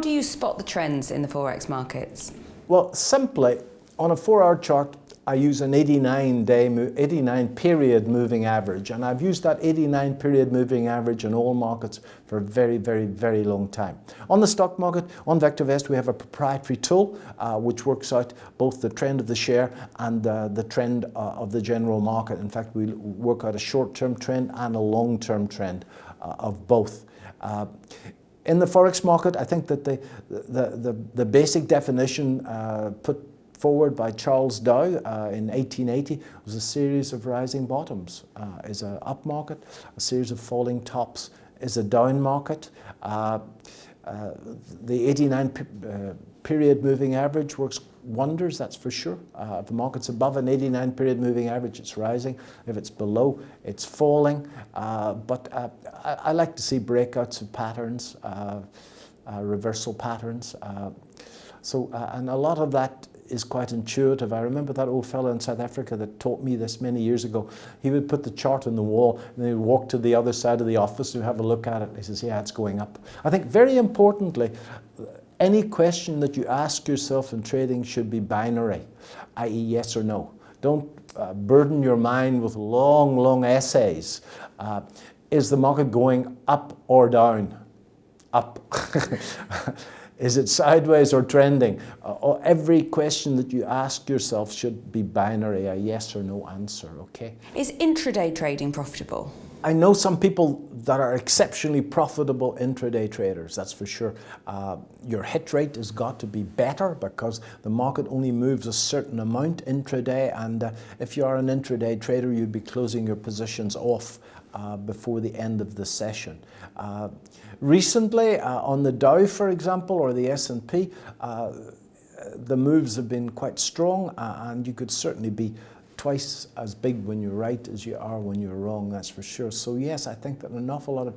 do you spot the trends in the Forex markets? Well, simply, on a 4-hour chart, I use an 89 period moving average, and I've used that 89 period moving average in all markets for a very, very, very long time. On the stock market, on VectorVest, we have a proprietary tool which works out both the trend of the share and the trend of the general market. In fact, we work out a short-term trend and a long-term trend of both. In the Forex market, I think that the basic definition put forward by Charles Dow in 1880 was a series of rising bottoms is an up market, a series of falling tops is a down market. The 89 period moving average works wonders, that's for sure. If the market's above an 89 period moving average, it's rising. If it's below, it's falling. But I like to see breakouts of patterns, reversal patterns. And a lot of that is quite intuitive. I remember that old fellow in South Africa that taught me this many years ago. He would put the chart on the wall and then he'd walk to the other side of the office and have a look at it. He says, yeah, it's going up. I think very importantly, any question that you ask yourself in trading should be binary, i.e. yes or no. Don't burden your mind with long, long essays. Is the market going up or down? Up. Is it sideways or trending? Every question that you ask yourself should be binary, a yes or no answer, okay? Is intraday trading profitable? I know some people that are exceptionally profitable intraday traders, that's for sure. Your hit rate has got to be better because the market only moves a certain amount intraday, and if you are an intraday trader, you'd be closing your positions off before the end of the session. Recently, on the Dow, for example, or the S&P, the moves have been quite strong, and you could certainly be twice as big when you're right as you are when you're wrong, that's for sure. So yes, I think that an awful lot of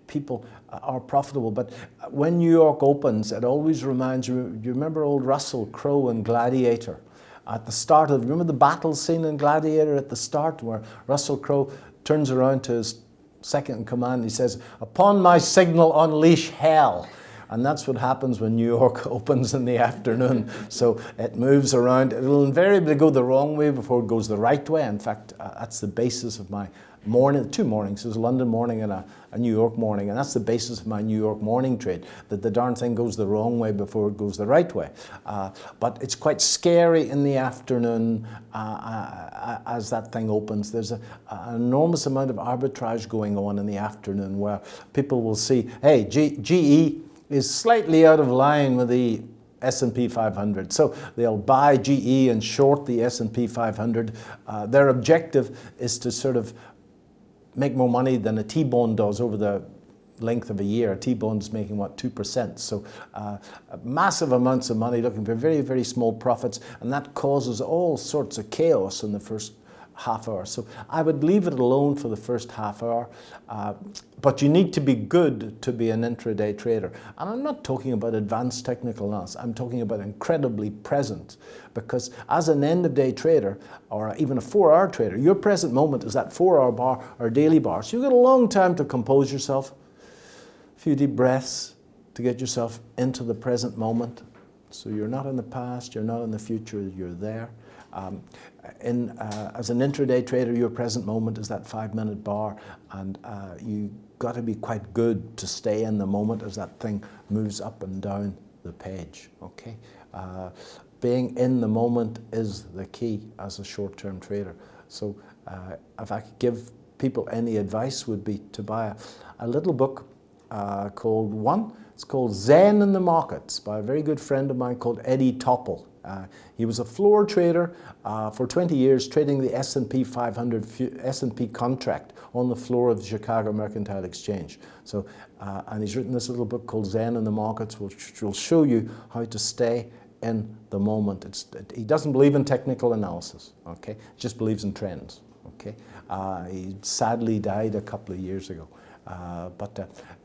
people are profitable, but when New York opens, it always reminds you, you remember old Russell Crowe in Gladiator? At the start of, remember the battle scene in Gladiator at the start where Russell Crowe turns around to his second in command, he says, "Upon my signal, unleash hell." And that's what happens when New York opens in the afternoon. So it moves around. It'll invariably go the wrong way before it goes the right way. In fact, that's the basis of my morning, 2 mornings. There's a London morning and a New York morning. And that's the basis of my New York morning trade, that the darn thing goes the wrong way before it goes the right way. But it's quite scary in the afternoon as that thing opens. There's an enormous amount of arbitrage going on in the afternoon where people will see, hey, GE is slightly out of line with the S&P 500. So they'll buy GE and short the S&P 500. Their objective is to sort of make more money than a T-bond does over the length of a year. A T-bond is making, what, 2%. So massive amounts of money looking for very, very small profits, and that causes all sorts of chaos in the first half hour. So I would leave it alone for the first half hour, but you need to be good to be an intraday trader. And I'm not talking about advanced technical analysis, I'm talking about incredibly present, because as an end of day trader, or even a 4-hour trader, your present moment is that 4-hour bar or daily bar. So you've got a long time to compose yourself, a few deep breaths to get yourself into the present moment. So you're not in the past, you're not in the future, you're there. As an intraday trader, your present moment is that 5-minute bar, and you got to be quite good to stay in the moment as that thing moves up and down the page. Okay, being in the moment is the key as a short-term trader. So if I could give people any advice, would be to buy a little book it's called Zen in the Markets by a very good friend of mine called Eddie Topple. He was a floor trader for 20 years, trading the S&P 500 S&P contract on the floor of the Chicago Mercantile Exchange. So, and he's written this little book called Zen in the Markets, which will show you how to stay in the moment. He doesn't believe in technical analysis, okay? He just believes in trends, okay? He sadly died a couple of years ago.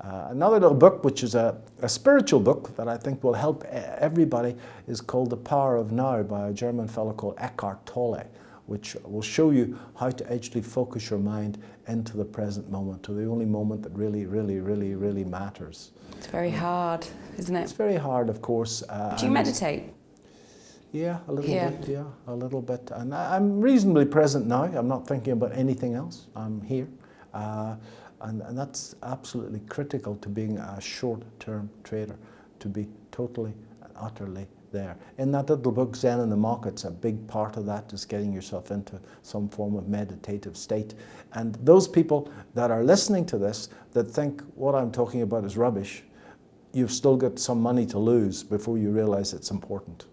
Another little book, which is a spiritual book that I think will help everybody, is called The Power of Now by a German fellow called Eckhart Tolle, which will show you how to actually focus your mind into the present moment, to the only moment that really matters. It's very hard, isn't It's it? very hard, of course. Do you meditate? Yeah, a little Yeah. bit, yeah, a little bit. And I'm reasonably present now. I'm not thinking about anything else. I'm here. And that's absolutely critical to being a short-term trader, to be totally and utterly there. In that little book, Zen in the Markets, a big part of that is getting yourself into some form of meditative state. And those people that are listening to this that think what I'm talking about is rubbish, you've still got some money to lose before you realize it's important.